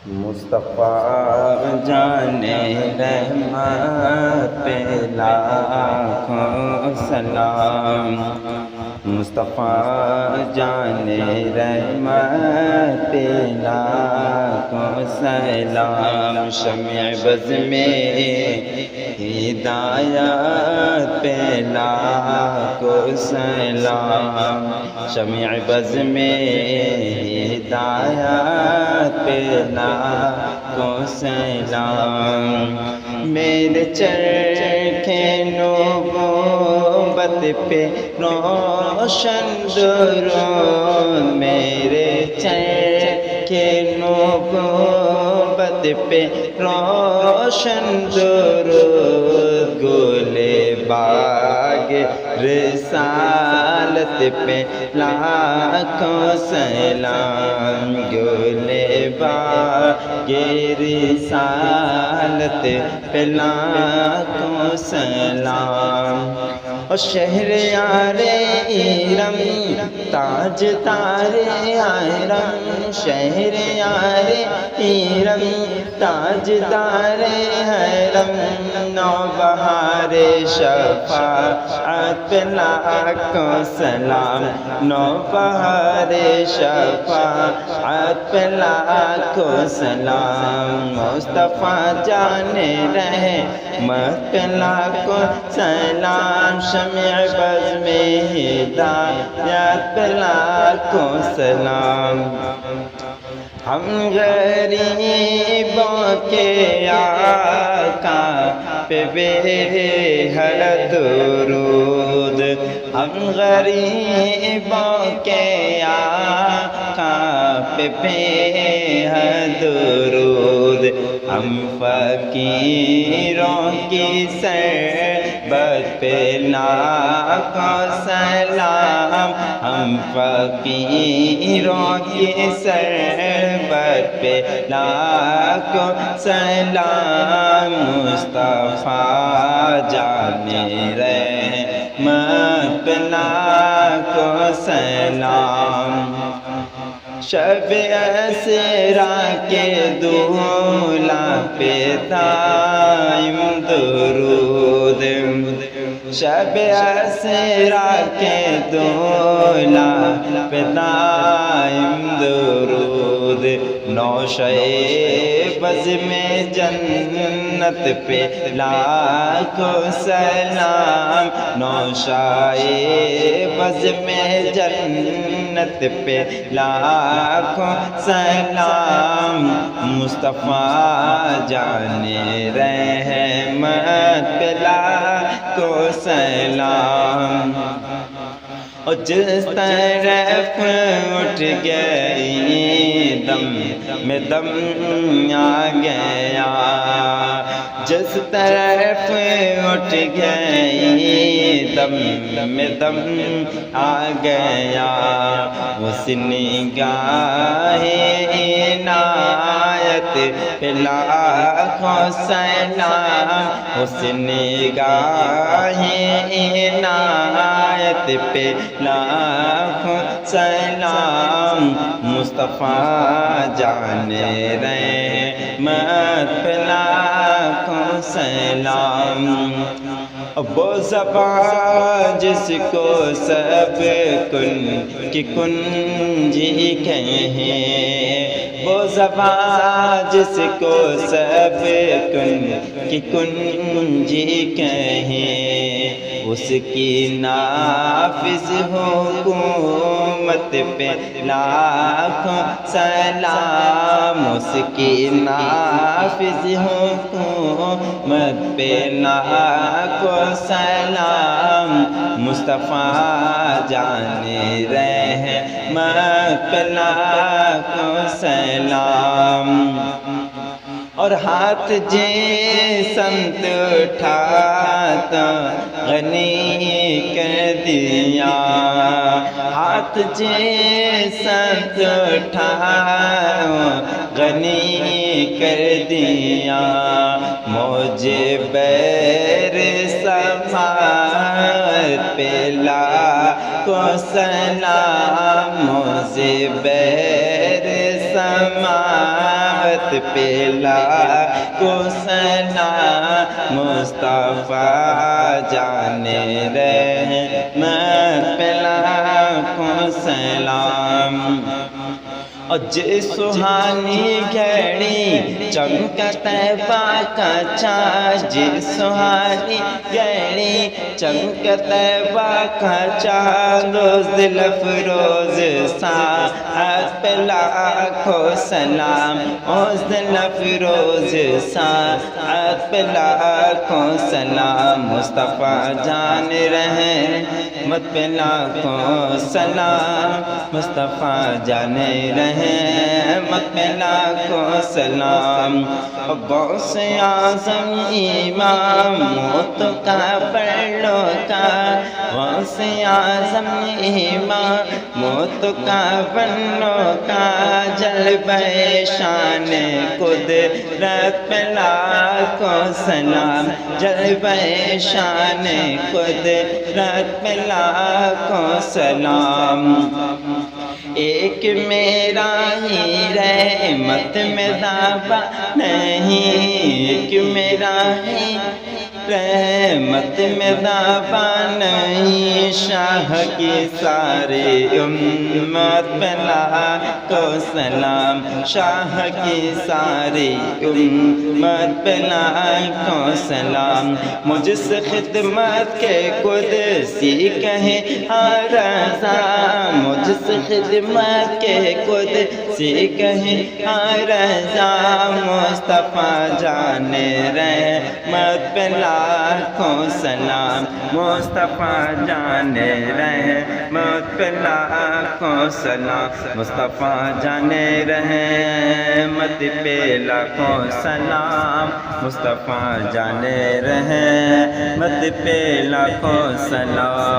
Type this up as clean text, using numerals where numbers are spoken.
مصطفیٰ جانے رحمت پہ لاکھوں سلام، مصطفیٰ جانے رحمت پہ لاکھوں سلام، شمع بز میں ہدایت پہ لاکھوں سلام، شمع بز میں ہدایت پہ لاکھوں سلام، میرے چرخے نبوت پہ روشن درود، میرے چرخے نبوت پہ روشن درود، گلے باغ رسالت پہ لاکھوں سلام، گلے باغ رسالت پہ لاکھوں سلام، اور شہریار ایرم تاج تارے حرم، شہریار ایرم تاج تارے حرم، نوبہار شفاعت پہ لاکھوں سلام، نوبہار شفاعت پہ لاکھوں سلام، مصطفیٰ جانے رحمت پہ لاکھوں سلام، شمع بز میں ہدایت پہ لاکھوں سلام، ہم غریبوں کے آقا پہ بے حد درود، ہم غریبوں کے آقا پہ بے حد درود، ہم فقیروں کی صحبت پہ لاکھوں سلام، ہم فقیروں کی صحبت پہ لاکھوں سلام، مصطفیٰ جانے رحمت پہ لاکھوں سلام، شب اسرا کے دولہ پہ دائم درود، شب اسرا کے دولہ پہ دائم درود، نوشے بز میں جنت پہ لاکھوں سلام، نوشائے بز میں جنت پہ لاکھوں سلام، مصطفیٰ جانے رحمت پہ لاکھوں سلام، اور جس طرف اٹھ گئی دم میں دم آ گیا، جس طرف اٹھ گئی دم میں دم آ گیا، اس نگاہ عنایت پہ لاکھوں سلام، اس نگاہ عنایت پہ لاکھوں سلام، مصطفیٰ جانے رحمت پہ لاکھوں سلام، وہ زبان جس کو سب کن کی کنجی کہیں، وہ زبان جس کو سب کن کی کنجی کہیں، اس کی نافذ حکومت پہ لاکھوں سلام، اس کی نافذ حکومت پہ لاکھوں سلام، مصطفیٰ جانے رحمت پہ لاکھوں سلام، اور ہاتھ جس سمت اٹھاتا غنی کر دیا، ہاتھ جس سمت اٹھاتا غنی کر دیا، موج بیر سماعت پہ لاکھوں سلام، موج بیر سماعت مت پہ لاکھوں سلام مصطفیٰ جانے رحمت پہ لاکھوں سلام اور جس سہانی گھڑی چمکا طیبہ کا چاند جس سہانی گھڑی چمکا طیبہ کا چاند روز دل افروز ساعت پہ لاکھوں سلام روز دل افروز ساعت پہ لاکھوں سلام مصطفیٰ جان رحمت پہ لاکھوں سلام مصطفیٰ جان رحمت پہ لاکھوں سلام غوث اعظم امام موت کا پرلو کا غوث اعظم امام موت کا پرلو کا جلوہ شان قدرت پہ لاکھوں سلام جلوہ شان قدرت پہ لاکھوں سلام ایک میرا ہی رحمت میں دعویٰ نہیں ایک میرا ہی رحمت میں دعویٰ نہیں شاہ کی ساری امت پہ لاکھوں سلام شاہ کی ساری امت پہ لاکھوں سلام مجھ سے خدمت کے قدسی کہیں رضا مجھ سے خدمت کے قدسی کہیں رضا مصطفیٰ جان رحمت پہ لاکھوں سلام مصطفیٰ جان رحمت پہ لاکھوں سلام مصطفیٰ جان رحمت پہ لاکھوں سلام مصطفیٰ جان رحمت پہ لاکھوں سلام